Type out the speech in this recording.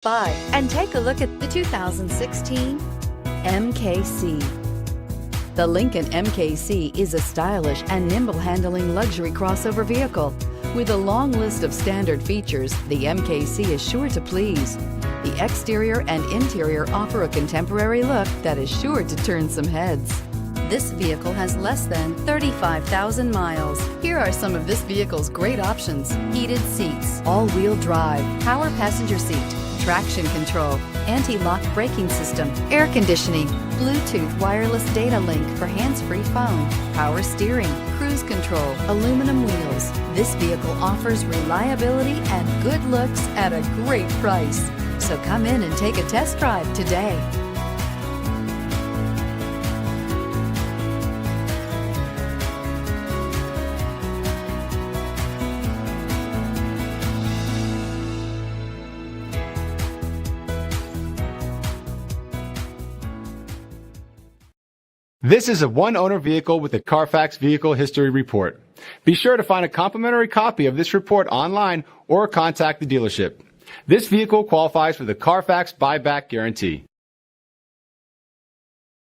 by and take a look at the 2016 MKC. The Lincoln MKC is a stylish and nimble handling luxury crossover vehicle. With a long list of standard features, the MKC is sure to please. The exterior and interior offer a contemporary look that is sure to turn some heads. This vehicle has less than 35,000 miles. Here are some of this vehicle's great options: heated seats, all-wheel drive, power passenger seat, traction control, anti-lock braking system, air conditioning, Bluetooth wireless data link for hands-free phone, power steering, cruise control, aluminum wheels. This vehicle offers reliability and good looks at a great price. So come in and take a test drive today. This is a one-owner vehicle with a Carfax Vehicle History Report. Be sure to find a complimentary copy of this report online or contact the dealership. This vehicle qualifies for the Carfax Buyback Guarantee.